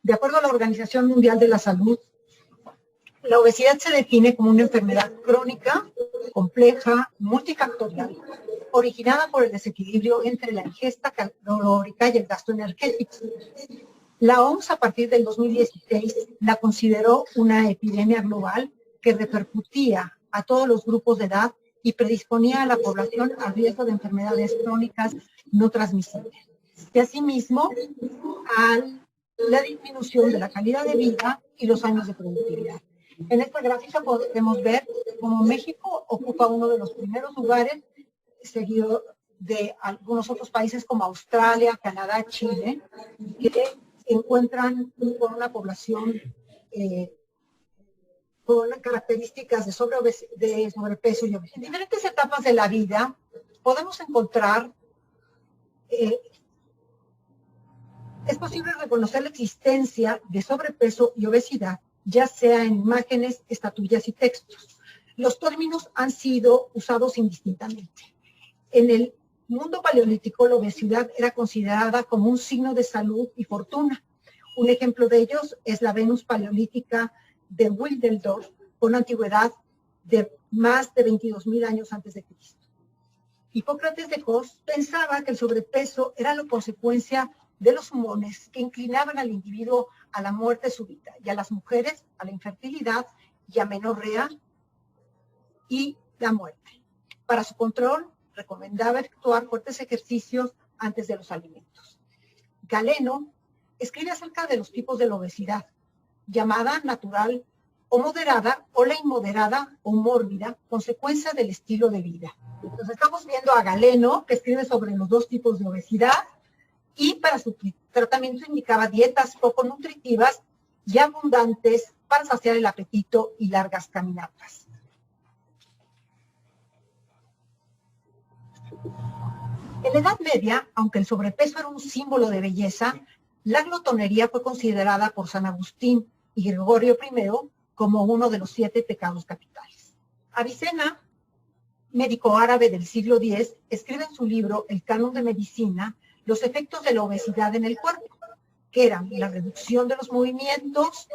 De acuerdo a la Organización Mundial de la Salud, la obesidad se define como una enfermedad crónica, compleja, multifactorial, originada por el desequilibrio entre la ingesta calórica y el gasto energético. La OMS, a partir del 2016, la consideró una epidemia global que repercutía a todos los grupos de edad y predisponía a la población al riesgo de enfermedades crónicas no transmisibles. Y asimismo, a la disminución de la calidad de vida y los años de productividad. En esta gráfica podemos ver cómo México ocupa uno de los primeros lugares, seguido de algunos otros países como Australia, Canadá, Chile, que encuentran con una población con características de sobrepeso y obesidad. En diferentes etapas de la vida podemos encontrar, es posible reconocer la existencia de sobrepeso y obesidad, ya sea en imágenes, estatuillas y textos. Los términos han sido usados indistintamente. En el mundo paleolítico, la obesidad era considerada como un signo de salud y fortuna. Un ejemplo de ellos es la Venus paleolítica de Wildeldorf, con antigüedad de más de 22.000 años antes de Cristo. Hipócrates de Cos pensaba que el sobrepeso era la consecuencia de los humores que inclinaban al individuo a la muerte súbita y a las mujeres a la infertilidad y a menorrea y la muerte. Para su control, recomendaba efectuar fuertes ejercicios antes de los alimentos. Galeno escribe acerca de los tipos de la obesidad, llamada natural o moderada, o la inmoderada o mórbida, consecuencia del estilo de vida. Entonces estamos viendo a Galeno, que escribe sobre los dos tipos de obesidad, y para su tratamiento indicaba dietas poco nutritivas y abundantes para saciar el apetito y largas caminatas. En la Edad Media, aunque el sobrepeso era un símbolo de belleza, la glotonería fue considerada por San Agustín y Gregorio I como uno de los 7 pecados capitales. Avicena, médico árabe del siglo X, escribe en su libro El Canon de Medicina los efectos de la obesidad en el cuerpo, que eran la reducción de los movimientos,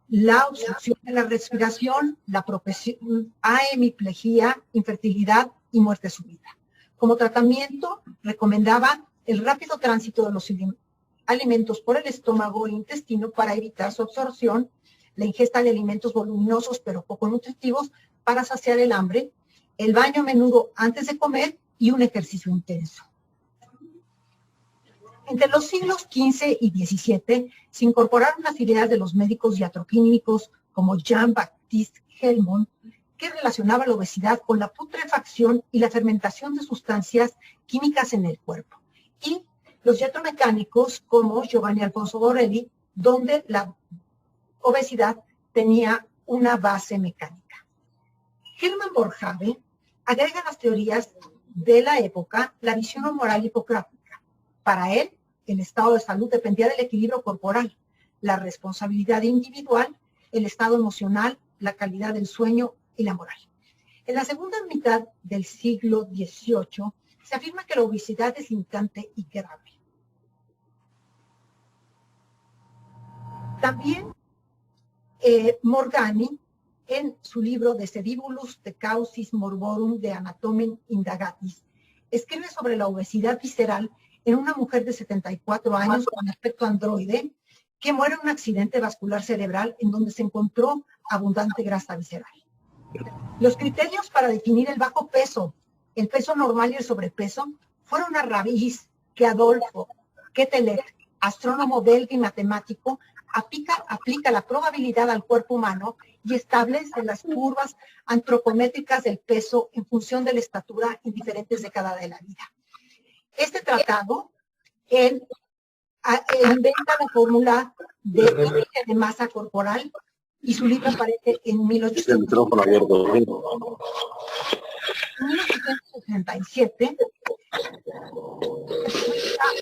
la obstrucción de la respiración, la propensión a hemiplegia, infertilidad y muerte súbita. Como tratamiento, recomendaban el rápido tránsito de los alimentos por el estómago e intestino para evitar su absorción, la ingesta de alimentos voluminosos pero poco nutritivos para saciar el hambre, el baño a menudo antes de comer y un ejercicio intenso. Entre los siglos XV y XVII se incorporaron las ideas de los médicos iatroquímicos como Jean-Baptiste Helmont, que relacionaba la obesidad con la putrefacción y la fermentación de sustancias químicas en el cuerpo. Y los iatromecánicos como Giovanni Alfonso Borelli, donde la obesidad tenía una base mecánica. Hermann Boerhaave agrega a las teorías de la época la visión moral hipocrática. Para él, el estado de salud dependía del equilibrio corporal, la responsabilidad individual, el estado emocional, la calidad del sueño y la moral. En la segunda mitad del siglo XVIII se afirma que la obesidad es limitante y grave. También Morgani, en su libro De Sedibulus de Causis Morborum de Anatomia Indagatis, escribe sobre la obesidad visceral en una mujer de 74 años con aspecto androide que muere en un accidente vascular cerebral en donde se encontró abundante grasa visceral. Los criterios para definir el bajo peso, el peso normal y el sobrepeso fueron a raíz que Adolfo Quetelet, astrónomo belga y matemático, aplica la probabilidad al cuerpo humano y establece las curvas antropométricas del peso en función de la estatura en diferentes décadas de la vida. Este tratado inventa la fórmula de índice de masa corporal y su libro aparece en 1867.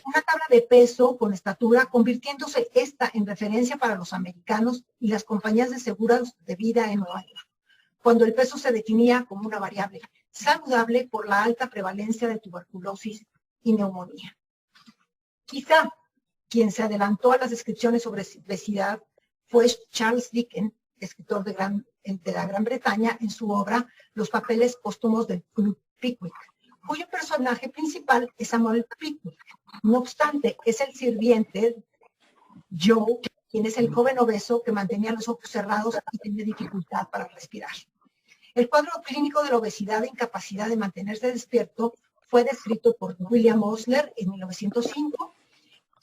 Una tabla de peso con estatura, convirtiéndose esta en referencia para los americanos y las compañías de seguros de vida en Nueva York, cuando el peso se definía como una variable saludable por la alta prevalencia de tuberculosis y neumonía. Quizá Quien se adelantó a las descripciones sobre obesidad fue Charles Dickens, escritor de la Gran Bretaña, en su obra Los papeles póstumos del Club Pickwick, cuyo personaje principal es Samuel Pickwick. No obstante, es el sirviente Joe, quien es el joven obeso que mantenía los ojos cerrados y tenía dificultad para respirar. El cuadro clínico de la obesidad e incapacidad de mantenerse despierto fue descrito por William Osler en 1905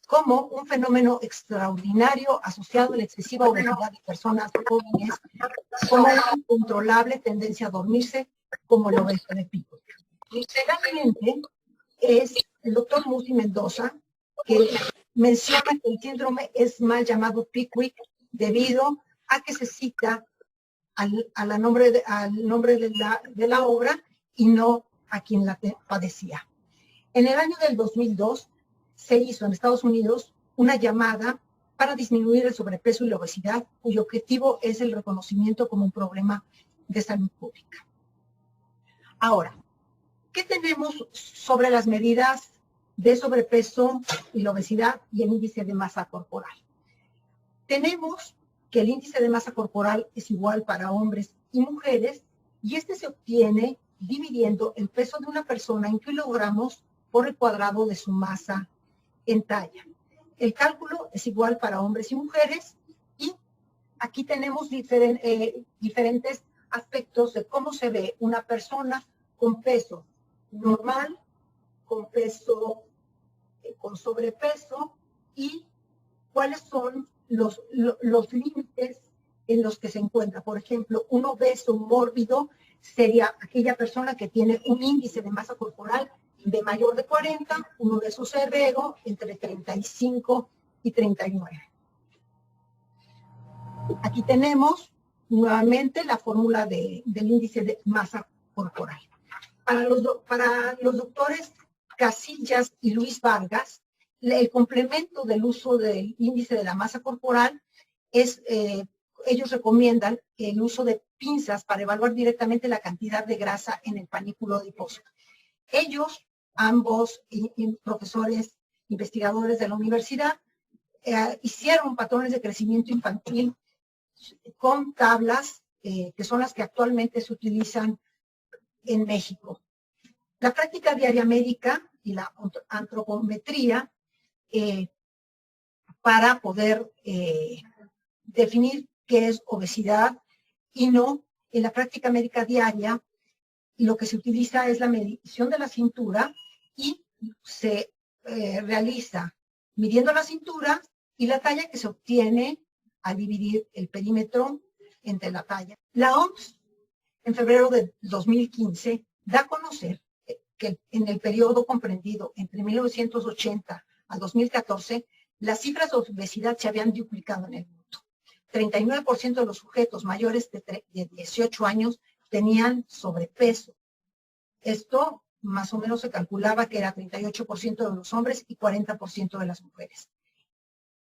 como un fenómeno extraordinario asociado a la excesiva obesidad de personas jóvenes, como una incontrolable tendencia a dormirse, como la obesidad de Pickwick. Finalmente, es el doctor Musi Mendoza, que menciona que el síndrome es mal llamado Pickwick debido a que se cita al nombre de la obra y no a quien la padecía. En el año del 2002 se hizo en Estados Unidos una llamada para disminuir el sobrepeso y la obesidad, cuyo objetivo es el reconocimiento como un problema de salud pública. Ahora, ¿qué tenemos sobre las medidas de sobrepeso y la obesidad y el índice de masa corporal? Tenemos que el índice de masa corporal es igual para hombres y mujeres, y este se obtiene dividiendo el peso de una persona en kilogramos por el cuadrado de su masa en talla. El cálculo es igual para hombres y mujeres, y aquí tenemos diferentes aspectos de cómo se ve una persona con peso normal, con peso con sobrepeso, y cuáles son los límites en los que se encuentra. Por ejemplo, un obeso mórbido sería aquella persona que tiene un índice de masa corporal de mayor de 40, un obeso severo entre 35 y 39. Aquí tenemos nuevamente la fórmula del índice de masa corporal. Para los doctores Casillas y Luis Vargas, el complemento del uso del índice de la masa corporal es, ellos recomiendan el uso de pinzas para evaluar directamente la cantidad de grasa en el panículo adiposo. Ellos, ambos profesores, investigadores de la universidad, hicieron patrones de crecimiento infantil con tablas que son las que actualmente se utilizan en México. La práctica diaria médica y la antropometría para poder definir qué es obesidad y no. En la práctica médica diaria, lo que se utiliza es la medición de la cintura y se realiza midiendo la cintura y la talla que se obtiene al dividir el perímetro entre la talla. La OMS, en febrero de 2015, da a conocer que en el periodo comprendido entre 1980 a 2014, las cifras de obesidad se habían duplicado en el mundo. 39% de los sujetos mayores de 18 años tenían sobrepeso. Esto más o menos se calculaba que era 38% de los hombres y 40% de las mujeres.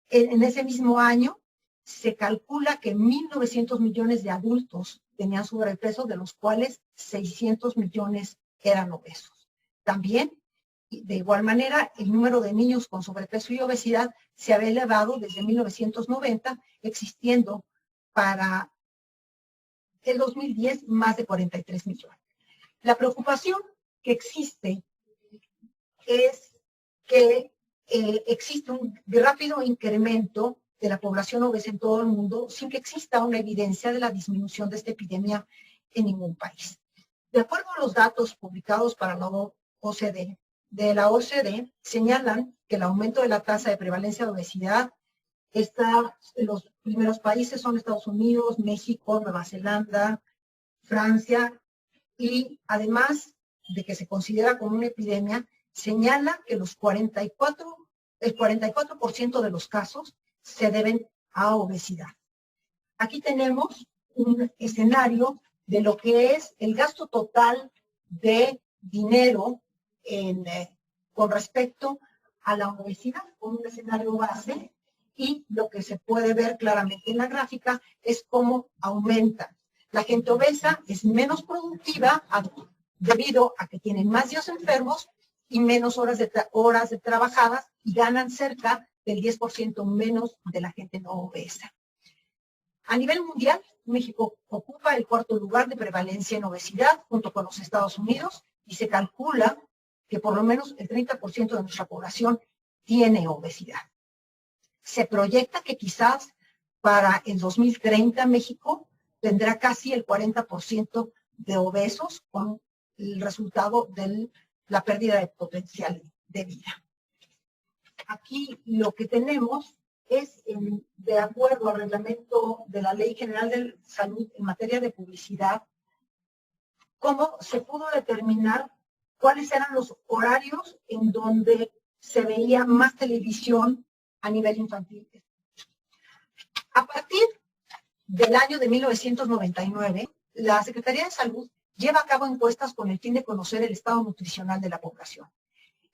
En ese mismo año se calcula que 1.900 millones de adultos tenían sobrepeso, de los cuales 600 millones eran obesos. También, de igual manera, el número de niños con sobrepeso y obesidad se había elevado desde 1990, existiendo para el 2010 más de 43 millones. La preocupación que existe es que existe un rápido incremento de la población obesa en todo el mundo sin que exista una evidencia de la disminución de esta epidemia en ningún país. De acuerdo a los datos publicados para la OCDE, señalan que el aumento de la tasa de prevalencia de obesidad está en los primeros países son Estados Unidos, México, Nueva Zelanda, Francia, y además de que se considera como una epidemia, señala que el 44% de los casos se deben a obesidad. Aquí tenemos un escenario de lo que es el gasto total de dinero con respecto a la obesidad, con un escenario base, y lo que se puede ver claramente en la gráfica es cómo aumenta. La gente obesa es menos productiva debido a que tienen más días enfermos y menos horas de trabajadas, y ganan cerca del 10% menos de la gente no obesa. A nivel mundial, México ocupa el cuarto lugar de prevalencia en obesidad junto con los Estados Unidos y se calcula que por lo menos el 30% de nuestra población tiene obesidad. Se proyecta que quizás para el 2030 México tendrá casi el 40% de obesos con el resultado de la pérdida de potencial de vida. Aquí lo que tenemos es, de acuerdo al reglamento de la Ley General de Salud en materia de publicidad, cómo se pudo determinar cuáles eran los horarios en donde se veía más televisión a nivel infantil. A partir del año de 1999, la Secretaría de Salud lleva a cabo encuestas con el fin de conocer el estado nutricional de la población.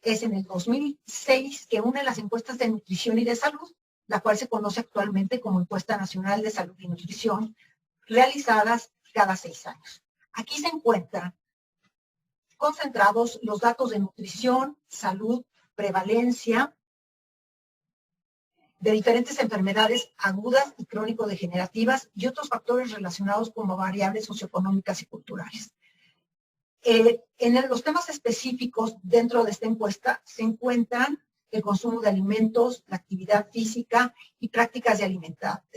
Es en el 2006 que une las encuestas de nutrición y de salud, la cual se conoce actualmente como Encuesta Nacional de Salud y Nutrición, realizadas cada 6 años. Aquí se encuentran concentrados los datos de nutrición, salud, prevalencia de diferentes enfermedades agudas y crónico-degenerativas y otros factores relacionados con variables socioeconómicas y culturales. En los temas específicos dentro de esta encuesta se encuentran el consumo de alimentos, la actividad física y prácticas de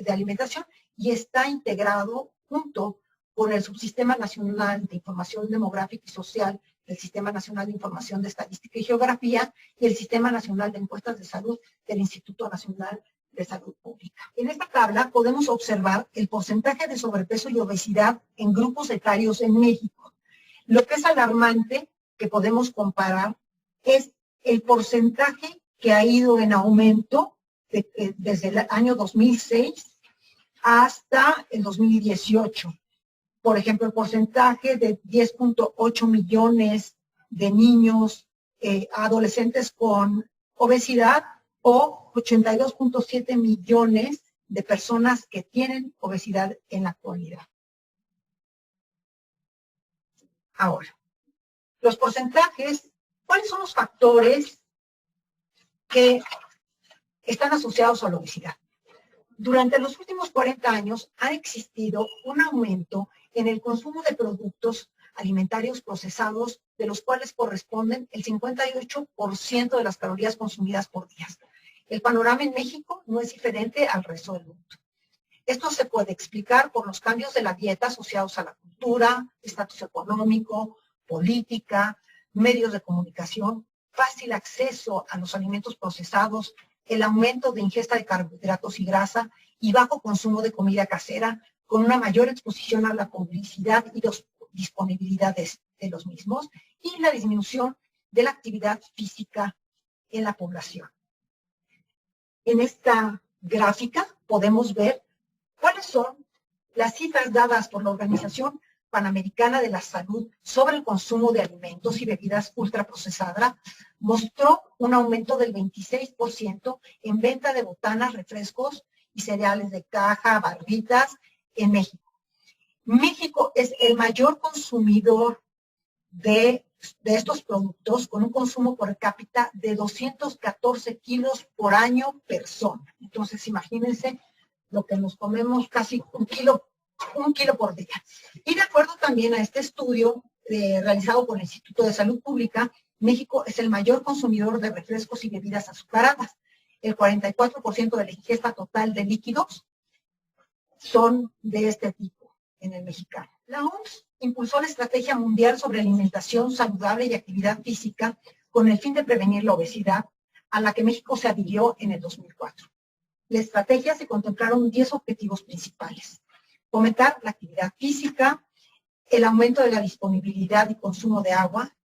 alimentación, y está integrado junto con el Subsistema Nacional de Información Demográfica y Social, el Sistema Nacional de Información de Estadística y Geografía y el Sistema Nacional de Encuestas de Salud del Instituto Nacional de Salud Pública. En esta tabla podemos observar el porcentaje de sobrepeso y obesidad en grupos etarios en México. Lo que es alarmante que podemos comparar es el porcentaje que ha ido en aumento desde el año 2006 hasta el 2018. Por ejemplo, el porcentaje de 10.8 millones de niños, adolescentes con obesidad, o 82.7 millones de personas que tienen obesidad en la actualidad. Ahora, los porcentajes, ¿cuáles son los factores que están asociados a la obesidad? Durante los últimos 40 años ha existido un aumento en el consumo de productos alimentarios procesados, de los cuales corresponden el 58% de las calorías consumidas por día. El panorama en México no es diferente al resto del mundo. Esto se puede explicar por los cambios de la dieta asociados a la cultura, estatus económico, política, medios de comunicación, fácil acceso a los alimentos procesados, el aumento de ingesta de carbohidratos y grasa y bajo consumo de comida casera, con una mayor exposición a la publicidad y disponibilidad de los mismos, y la disminución de la actividad física en la población. En esta gráfica podemos ver cuáles son las cifras dadas por la Organización Panamericana de la Salud sobre el consumo de alimentos y bebidas ultraprocesadas. Mostró un aumento del 26% en venta de botanas, refrescos y cereales de caja, barritas en México. México es el mayor consumidor de estos productos, con un consumo por cápita de 214 kilos por año persona. Entonces, imagínense lo que nos comemos, casi un kilo por día. Y de acuerdo también a este estudio realizado por el Instituto de Salud Pública, México es el mayor consumidor de refrescos y bebidas azucaradas. El 44% de la ingesta total de líquidos son de este tipo en el mexicano. La OMS impulsó la Estrategia Mundial sobre Alimentación Saludable y Actividad Física con el fin de prevenir la obesidad, a la que México se adhirió en el 2004. La estrategia se contemplaron 10 objetivos principales: fomentar la actividad física, el aumento de la disponibilidad y consumo de agua,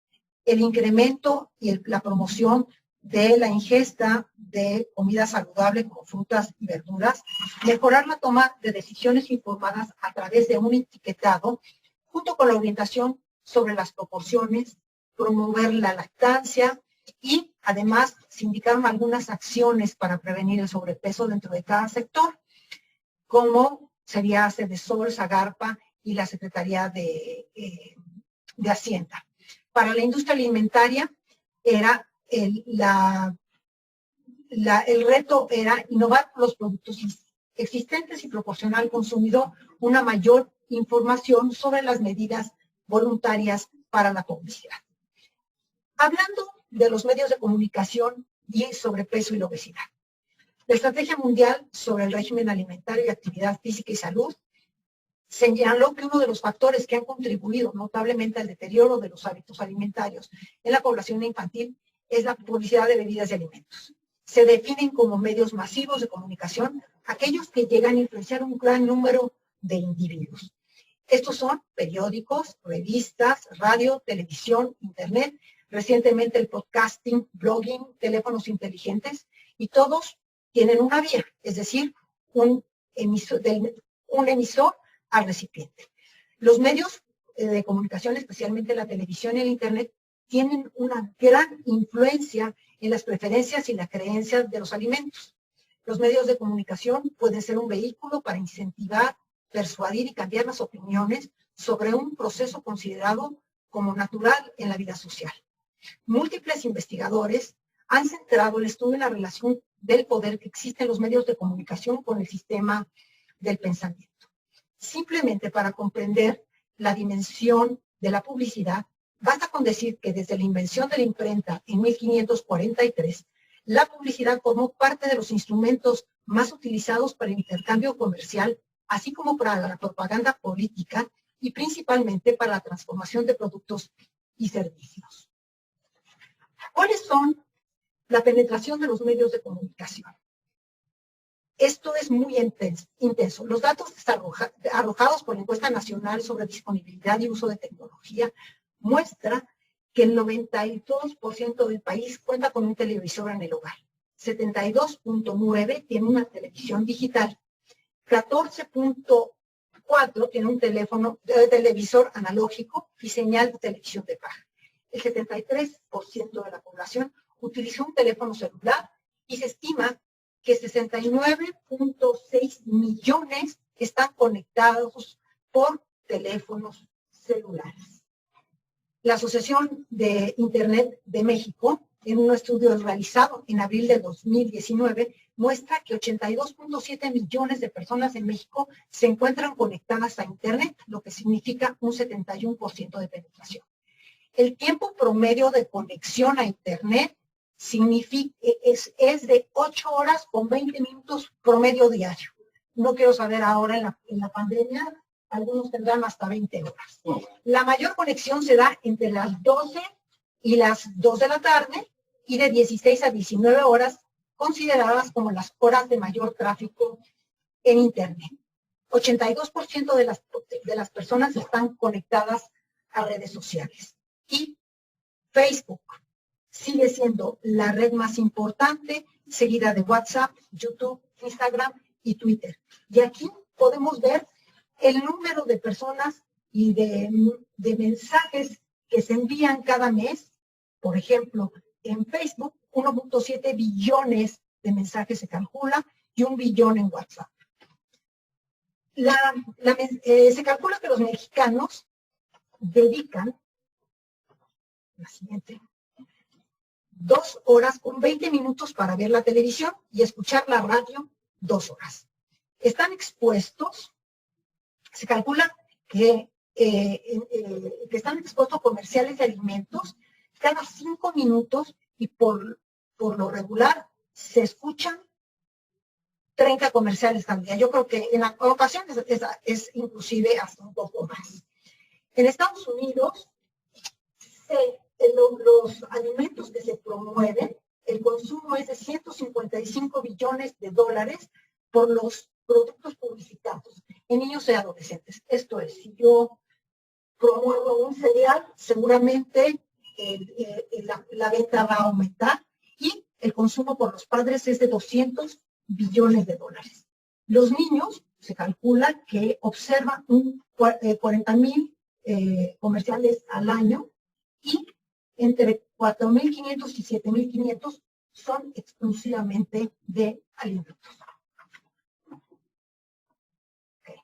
el incremento y la promoción de la ingesta de comida saludable como frutas y verduras, mejorar la toma de decisiones informadas a través de un etiquetado, junto con la orientación sobre las proporciones, promover la lactancia, y además se indicaron algunas acciones para prevenir el sobrepeso dentro de cada sector, como sería Sedesol, Zagarpa y la Secretaría de Hacienda. Para la industria alimentaria era el reto era innovar los productos existentes y proporcionar al consumidor una mayor información sobre las medidas voluntarias para la publicidad. Hablando de los medios de comunicación y sobrepeso y la obesidad. La Estrategia Mundial sobre el Régimen Alimentario y Actividad Física y Salud señaló que uno de los factores que han contribuido notablemente al deterioro de los hábitos alimentarios en la población infantil es la publicidad de bebidas y alimentos. Se definen como medios masivos de comunicación aquellos que llegan a influenciar un gran número de individuos. Estos son periódicos, revistas, radio, televisión, internet, recientemente el podcasting, blogging, teléfonos inteligentes, y todos tienen una vía, es decir, un emisor al recipiente. Los medios de comunicación, especialmente la televisión y el internet, tienen una gran influencia en las preferencias y las creencias de los alimentos. Los medios de comunicación pueden ser un vehículo para incentivar, persuadir y cambiar las opiniones sobre un proceso considerado como natural en la vida social. Múltiples investigadores han centrado el estudio en la relación del poder que existe en los medios de comunicación con el sistema del pensamiento. Simplemente para comprender la dimensión de la publicidad, basta con decir que desde la invención de la imprenta en 1543, la publicidad formó parte de los instrumentos más utilizados para el intercambio comercial, así como para la propaganda política y principalmente para la transformación de productos y servicios. ¿Cuáles son la penetración de los medios de comunicación? Esto es muy intenso. Los datos arrojados por la Encuesta Nacional sobre Disponibilidad y Uso de Tecnología muestra que el 92% del país cuenta con un televisor en el hogar. 72.9% tiene una televisión digital. 14.4% tiene un televisor analógico y señal de televisión de paga. El 73% de la población utiliza un teléfono celular y se estima que 69.6 millones están conectados por teléfonos celulares. La Asociación de Internet de México, en un estudio realizado en abril de 2019, muestra que 82.7 millones de personas en México se encuentran conectadas a Internet, lo que significa un 71% de penetración. El tiempo promedio de conexión a Internet es de 8 horas con 20 minutos promedio diario. No quiero saber ahora en la pandemia, algunos tendrán hasta 20 horas. La mayor conexión se da entre las 12 y las 2 de la tarde y de 16 a 19 horas, consideradas como las horas de mayor tráfico en Internet. 82% de las personas están conectadas a redes sociales. Y Facebook sigue siendo la red más importante, seguida de WhatsApp, YouTube, Instagram y Twitter. Y aquí podemos ver el número de personas y de mensajes que se envían cada mes. Por ejemplo, en Facebook, 1.7 billones de mensajes se calcula y 1 billón en WhatsApp. Se calcula que los mexicanos dedican, la siguiente, 2 horas con 20 minutos para ver la televisión y escuchar la radio 2 horas. Están expuestos, se calcula que están expuestos a comerciales de alimentos cada 5 minutos y por lo regular se escuchan 30 comerciales al día. Yo creo que en ocasiones es inclusive hasta un poco más. En Estados Unidos, los alimentos que se promueven, el consumo es de 155 billones de dólares por los productos publicitados en niños y adolescentes. Esto es, si yo promuevo un cereal, seguramente la venta va a aumentar y el consumo por los padres es de 200 billones de dólares. Los niños, se calcula que observan 40,000 comerciales al año y entre 4.500 y 7.500 son exclusivamente de alimentos. Okay.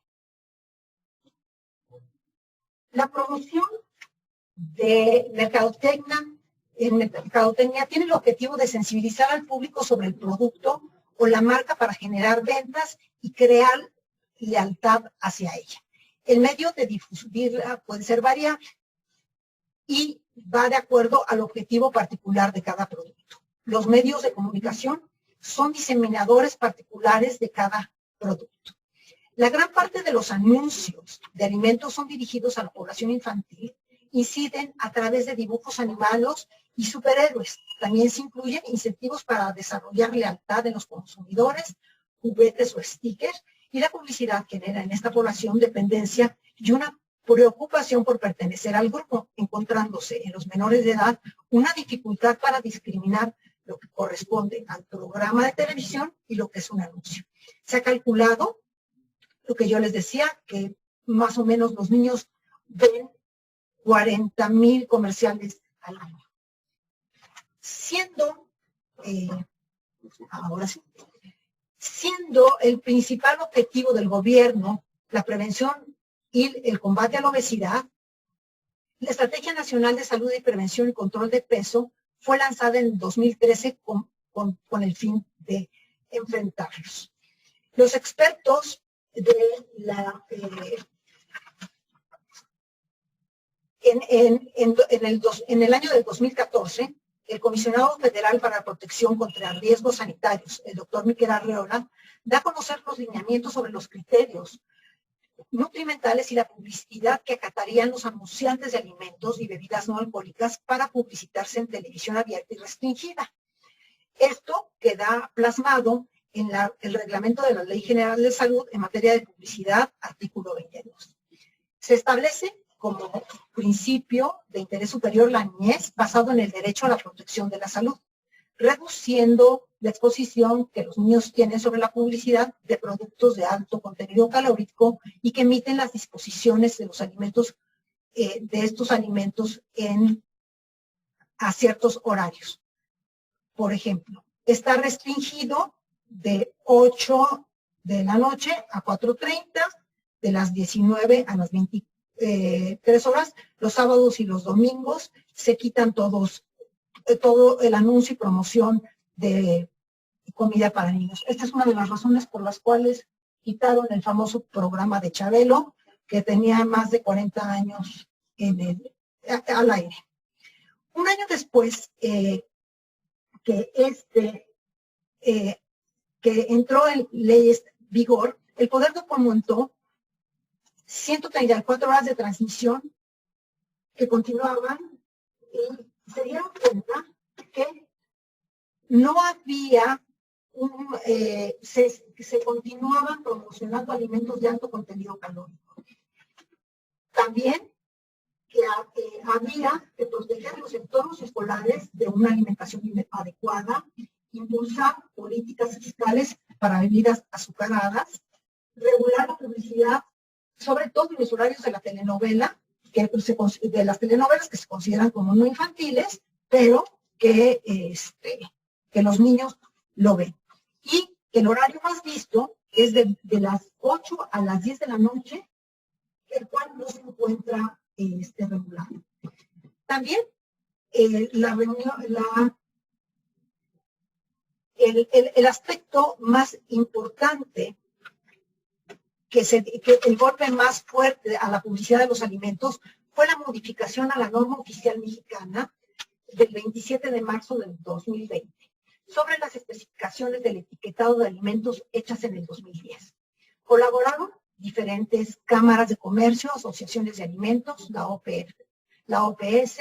La promoción de mercadotecnia en mercadotecnia tiene el objetivo de sensibilizar al público sobre el producto o la marca para generar ventas y crear lealtad hacia ella. El medio de difundirla puede ser variable y va de acuerdo al objetivo particular de cada producto. Los medios de comunicación son diseminadores particulares de cada producto. La gran parte de los anuncios de alimentos son dirigidos a la población infantil, inciden a través de dibujos animados y superhéroes. También se incluyen incentivos para desarrollar lealtad en los consumidores, juguetes o stickers, y la publicidad genera en esta población dependencia y una preocupación por pertenecer al grupo, encontrándose en los menores de edad una dificultad para discriminar lo que corresponde al programa de televisión y lo que es un anuncio. Se ha calculado, lo que yo les decía, que más o menos los niños ven 40,000 comerciales al año. Siendo el principal objetivo del gobierno la prevención y el combate a la obesidad, la Estrategia Nacional de Salud y Prevención y Control de Peso fue lanzada en 2013 con el fin de enfrentarlos. Los expertos de en el año del 2014, el Comisionado Federal para la Protección contra Riesgos Sanitarios, el doctor Miquel Arreola, da a conocer los lineamientos sobre los criterios nutrimentales y la publicidad que acatarían los anunciantes de alimentos y bebidas no alcohólicas para publicitarse en televisión abierta y restringida. Esto queda plasmado en el reglamento de la Ley General de Salud en materia de publicidad, artículo 22. Se establece como principio de interés superior la niñez basado en el derecho a la protección de la salud, reduciendo la exposición que los niños tienen sobre la publicidad de productos de alto contenido calórico y que emiten las disposiciones de los alimentos, de estos alimentos a ciertos horarios. Por ejemplo, está restringido de 8 de la noche a 4:30, de las 19 a las 23 horas, los sábados y los domingos se quitan todo el anuncio y promoción de comida para niños. Esta es una de las razones por las cuales quitaron el famoso programa de Chabelo, que tenía más de 40 años al aire. Un año después que entró en leyes vigor, el Poder documentó 134 horas de transmisión que continuaban y se dieron cuenta que no había se continuaban promocionando alimentos de alto contenido calórico. También que había que proteger los entornos escolares de una alimentación adecuada, impulsar políticas fiscales para bebidas azucaradas, regular la publicidad, sobre todo en los horarios de la telenovela, de las telenovelas que se consideran como no infantiles, pero que los niños lo ven. Y que el horario más visto es de las 8 a las 10 de la noche, el cual no se encuentra regulado. También el aspecto más importante que el golpe más fuerte a la publicidad de los alimentos fue la modificación a la norma oficial mexicana del 27 de marzo del 2020 sobre las especificaciones del etiquetado de alimentos hechas en el 2010. Colaboraron diferentes cámaras de comercio, asociaciones de alimentos, la OPS,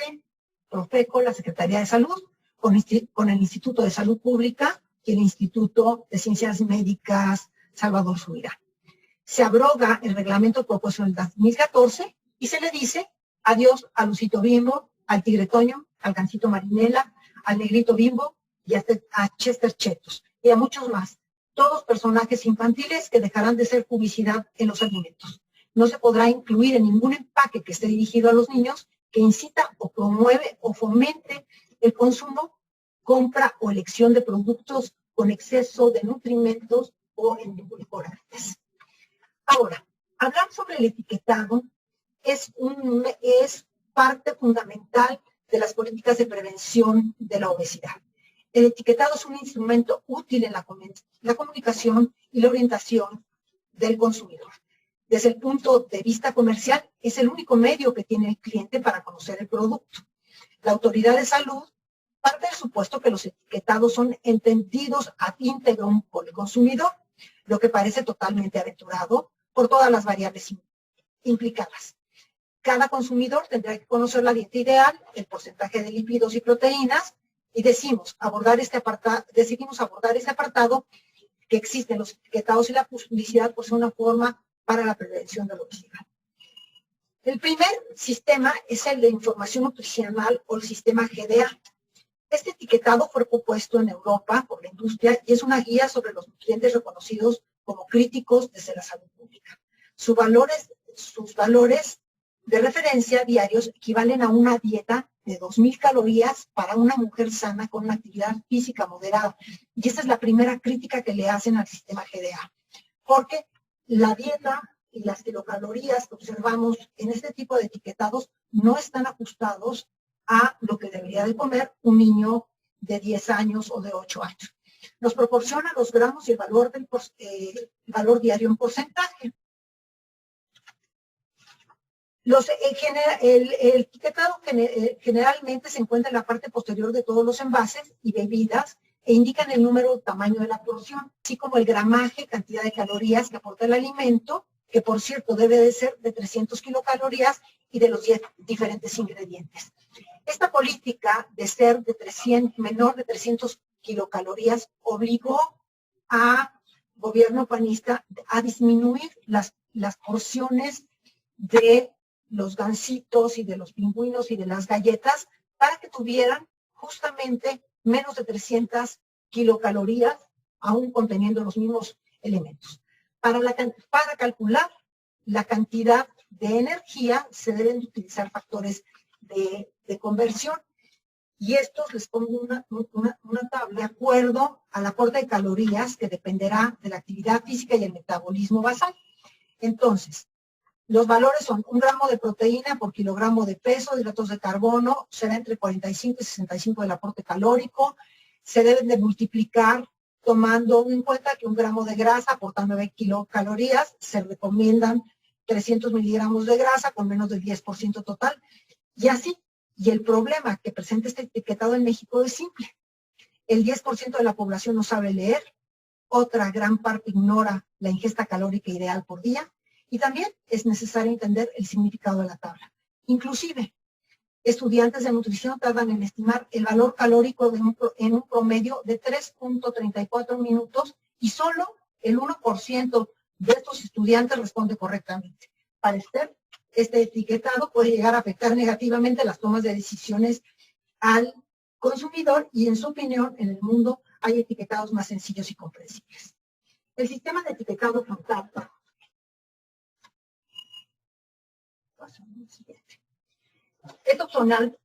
Profeco, la Secretaría de Salud, con el Instituto de Salud Pública y el Instituto de Ciencias Médicas Salvador Subirán. Se abroga el reglamento propuesto en el 2014 y se le dice adiós a Lucito Bimbo, al Tigre Toño, al Gansito Marinela, al Negrito Bimbo y a Chester Chetos y a muchos más. Todos personajes infantiles que dejarán de ser publicidad en los alimentos. No se podrá incluir en ningún empaque que esté dirigido a los niños que incita o promueve o fomente el consumo, compra o elección de productos con exceso de nutrimentos o edulcorantes. Ahora, hablar sobre el etiquetado es parte fundamental de las políticas de prevención de la obesidad. El etiquetado es un instrumento útil en la comunicación y la orientación del consumidor. Desde el punto de vista comercial, es el único medio que tiene el cliente para conocer el producto. La autoridad de salud parte del supuesto que los etiquetados son entendidos ad íntegrum por el consumidor, lo que parece totalmente aventurado por todas las variables implicadas. Cada consumidor tendrá que conocer la dieta ideal, el porcentaje de lípidos y proteínas, y decidimos abordar este apartado que existen los etiquetados y la publicidad por ser una forma para la prevención de la obesidad. El primer sistema es el de información nutricional o el sistema GDA. Este etiquetado fue propuesto en Europa por la industria y es una guía sobre los nutrientes reconocidos como críticos desde la salud pública. Sus valores de referencia diarios equivalen a una dieta de 2.000 calorías para una mujer sana con una actividad física moderada. Y esa es la primera crítica que le hacen al sistema GDA, porque la dieta y las kilocalorías que observamos en este tipo de etiquetados no están ajustados a lo que debería de comer un niño de 10 años o de 8 años. Nos proporciona los gramos y el valor diario en porcentaje. El etiquetado generalmente se encuentra en la parte posterior de todos los envases y bebidas e indican el número o tamaño de la porción, así como el gramaje, cantidad de calorías que aporta el alimento, que por cierto debe de ser de 300 kilocalorías y de los 10 diferentes ingredientes. Esta política de ser menor de 300 kilocalorías obligó al gobierno panista a disminuir las porciones de los gansitos y de los pingüinos y de las galletas para que tuvieran justamente menos de 300 kilocalorías, aún conteniendo los mismos elementos. Para calcular la cantidad de energía se deben utilizar factores de conversión. Y estos les pongo una tabla de acuerdo al aporte de calorías que dependerá de la actividad física y el metabolismo basal. Entonces, los valores son 1 gramo de proteína por kilogramo de peso, de hidratos de carbono, será entre 45 y 65 del aporte calórico. Se deben de multiplicar tomando en cuenta que 1 gramo de grasa aporta 9 kilocalorías. Se recomiendan 300 miligramos de grasa con menos del 10% total. Y así, y el problema que presenta este etiquetado en México es simple. El 10% de la población no sabe leer, otra gran parte ignora la ingesta calórica ideal por día, y también es necesario entender el significado de la tabla. Inclusive, estudiantes de nutrición tardan en estimar el valor calórico en un promedio de 3.34 minutos y solo el 1% de estos estudiantes responde correctamente. Para este etiquetado puede llegar a afectar negativamente las tomas de decisiones al consumidor y, en su opinión, en el mundo hay etiquetados más sencillos y comprensibles. El sistema de etiquetado frontal es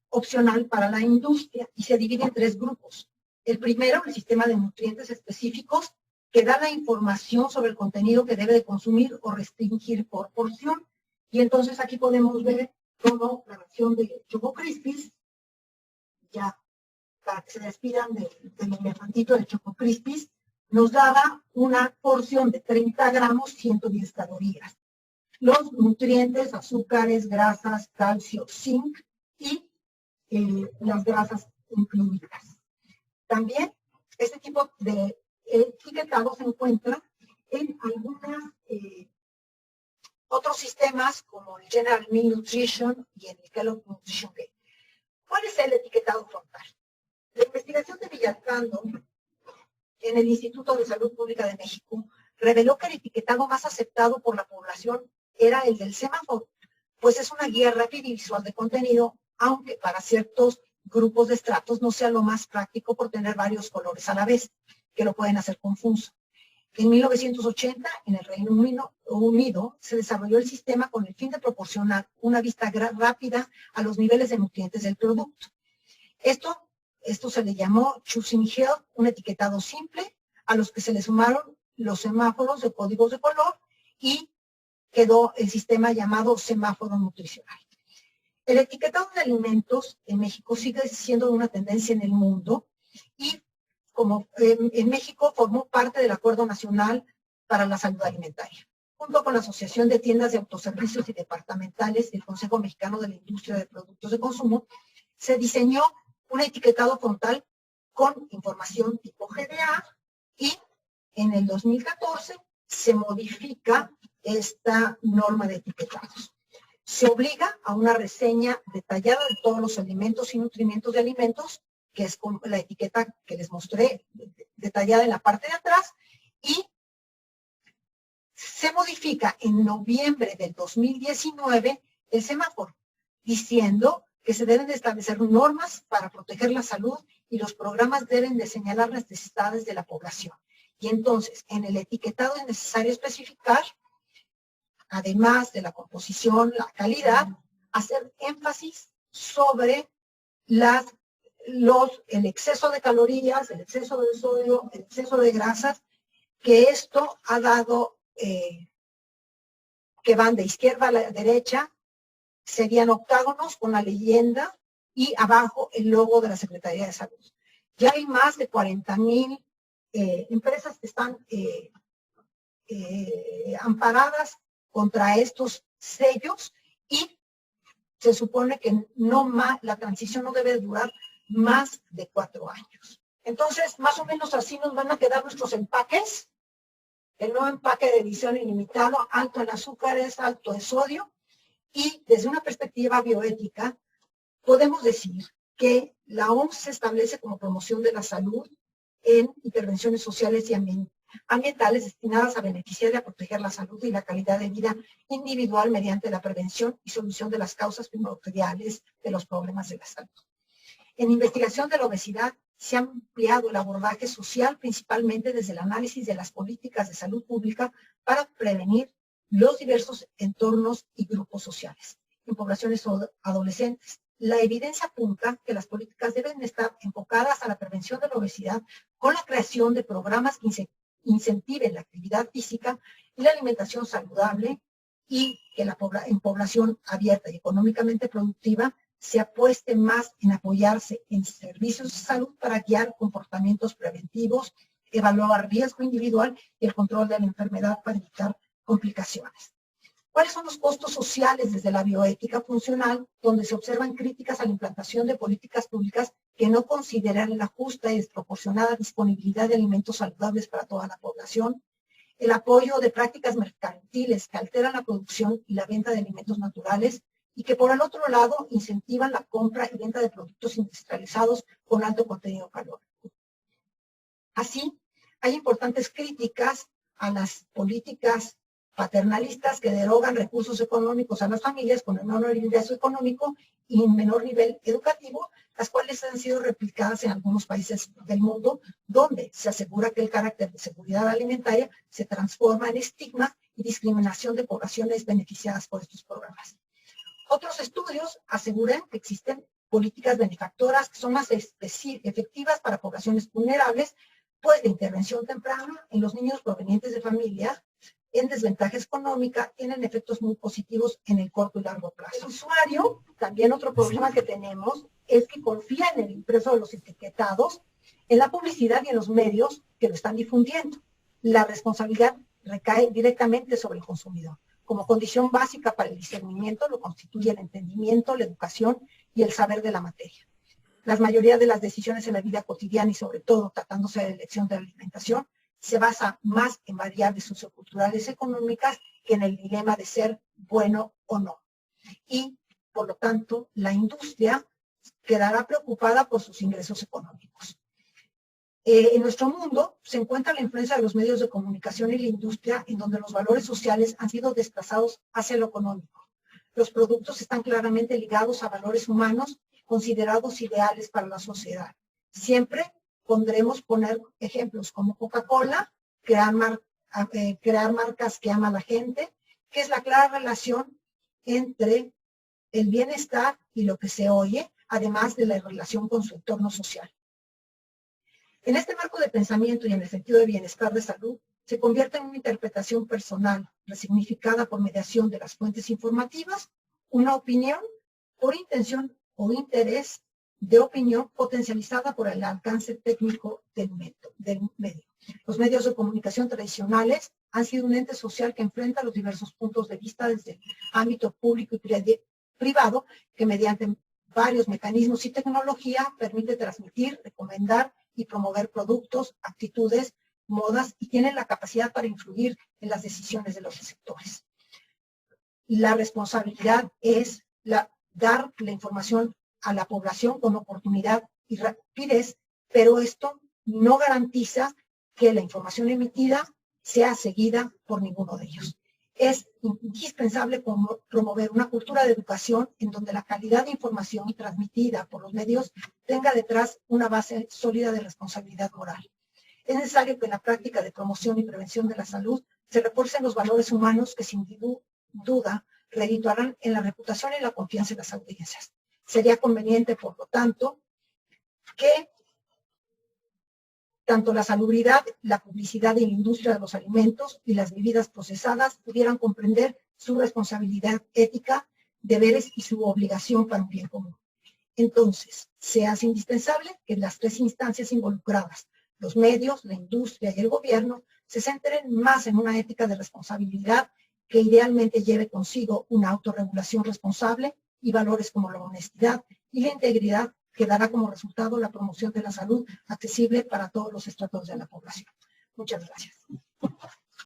opcional para la industria y se divide en 3 grupos. El primero, el sistema de nutrientes específicos, que da la información sobre el contenido que debe de consumir o restringir por porción. Y entonces aquí podemos ver cómo la versión de Choco Crispies, ya para que se despidan del elefantito de Choco Crispies, nos daba una porción de 30 gramos, 110 calorías. Los nutrientes, azúcares, grasas, calcio, zinc y las grasas incluidas. También este tipo de etiquetado se encuentra en algunos otros sistemas como el General Milk Nutrition y el Kellogg Nutrition Gate. ¿Cuál es el etiquetado frontal? La investigación de Villalpando en el Instituto de Salud Pública de México reveló que el etiquetado más aceptado por la población era el del semáforo, pues es una guía rápida y visual de contenido, aunque para ciertos grupos de estratos no sea lo más práctico por tener varios colores a la vez, que lo pueden hacer confuso. En 1980, en el Reino Unido, se desarrolló el sistema con el fin de proporcionar una vista rápida a los niveles de nutrientes del producto. Esto se le llamó Choosing Health, un etiquetado simple, a los que se le sumaron los semáforos de códigos de color y quedó el sistema llamado semáforo nutricional. El etiquetado de alimentos en México sigue siendo una tendencia en el mundo y como en México formó parte del Acuerdo Nacional para la Salud Alimentaria, junto con la Asociación de Tiendas de Autoservicios y Departamentales del Consejo Mexicano de la Industria de Productos de Consumo. Se diseñó un etiquetado frontal con información tipo GDA y en el 2014 se modifica esta norma de etiquetados. Se obliga a una reseña detallada de todos los alimentos y nutrimientos de alimentos, que es con la etiqueta que les mostré detallada en la parte de atrás, y se modifica en noviembre del 2019 el semáforo, diciendo que se deben de establecer normas para proteger la salud y los programas deben de señalar las necesidades de la población. Y entonces, en el etiquetado es necesario especificar, además de la composición, la calidad, hacer énfasis sobre el exceso de calorías, el exceso de sodio, el exceso de grasas, que esto ha dado, que van de izquierda a la derecha, serían octágonos con la leyenda y abajo el logo de la Secretaría de Salud. Ya hay más de 40,000 empresas que están amparadas contra estos sellos y se supone que la transición no debe durar más de 4 años. Entonces, más o menos así nos van a quedar nuestros empaques. El nuevo empaque de edición ilimitado, alto en azúcares, alto en sodio. Y desde una perspectiva bioética, podemos decir que la OMS se establece como promoción de la salud en intervenciones sociales y ambientales destinadas a beneficiar y a proteger la salud y la calidad de vida individual mediante la prevención y solución de las causas primordiales de los problemas de la salud. En investigación de la obesidad se ha ampliado el abordaje social principalmente desde el análisis de las políticas de salud pública para prevenir los diversos entornos y grupos sociales. En poblaciones adolescentes, la evidencia apunta que las políticas deben estar enfocadas a la prevención de la obesidad con la creación de programas que incentiven la actividad física y la alimentación saludable y que en población abierta y económicamente productiva se apueste más en apoyarse en servicios de salud para guiar comportamientos preventivos, evaluar riesgo individual y el control de la enfermedad para evitar complicaciones. ¿Cuáles son los costos sociales desde la bioética funcional, donde se observan críticas a la implantación de políticas públicas que no consideran la justa y desproporcionada disponibilidad de alimentos saludables para toda la población? El apoyo de prácticas mercantiles que alteran la producción y la venta de alimentos naturales y que por el otro lado incentivan la compra y venta de productos industrializados con alto contenido calórico. Así, hay importantes críticas a las políticas paternalistas que derogan recursos económicos a las familias con menor ingreso económico y menor nivel educativo, las cuales han sido replicadas en algunos países del mundo, donde se asegura que el carácter de seguridad alimentaria se transforma en estigma y discriminación de poblaciones beneficiadas por estos programas. Otros estudios aseguran que existen políticas benefactoras que son más efectivas para poblaciones vulnerables, pues de intervención temprana en los niños provenientes de familias en desventaja económica tienen efectos muy positivos en el corto y largo plazo. El usuario, también otro problema que tenemos, es que confía en el impreso de los etiquetados, en la publicidad y en los medios que lo están difundiendo. La responsabilidad recae directamente sobre el consumidor. Como condición básica para el discernimiento lo constituye el entendimiento, la educación y el saber de la materia. La mayoría de las decisiones en la vida cotidiana y sobre todo tratándose de elección de alimentación se basa más en variables socioculturales económicas que en el dilema de ser bueno o no. Y, por lo tanto, la industria quedará preocupada por sus ingresos económicos. En nuestro mundo se encuentra la influencia de los medios de comunicación y la industria en donde los valores sociales han sido desplazados hacia lo económico. Los productos están claramente ligados a valores humanos considerados ideales para la sociedad. Siempre podremos poner ejemplos como Coca-Cola, crear marcas que ama a la gente, que es la clara relación entre el bienestar y lo que se oye, además de la relación con su entorno social. En este marco de pensamiento y en el sentido de bienestar de salud, se convierte en una interpretación personal, resignificada por mediación de las fuentes informativas, una opinión por intención o interés de opinión potencializada por el alcance técnico del medio. Los medios de comunicación tradicionales han sido un ente social que enfrenta los diversos puntos de vista desde el ámbito público y privado, que mediante varios mecanismos y tecnología permite transmitir, recomendar y promover productos, actitudes, modas, y tienen la capacidad para influir en las decisiones de los receptores. La responsabilidad es dar la información a la población con oportunidad y rapidez, pero esto no garantiza que la información emitida sea seguida por ninguno de ellos. Es indispensable promover una cultura de educación en donde la calidad de información transmitida por los medios tenga detrás una base sólida de responsabilidad moral. Es necesario que en la práctica de promoción y prevención de la salud se refuercen los valores humanos que sin duda redituarán en la reputación y la confianza en las audiencias. Sería conveniente, por lo tanto, que tanto la salubridad, la publicidad y la industria de los alimentos y las bebidas procesadas pudieran comprender su responsabilidad ética, deberes y su obligación para un bien común. Entonces, se hace indispensable que las tres instancias involucradas, los medios, la industria y el gobierno, se centren más en una ética de responsabilidad que idealmente lleve consigo una autorregulación responsable y valores como la honestidad y la integridad, que dará como resultado la promoción de la salud accesible para todos los estratos de la población. Muchas gracias.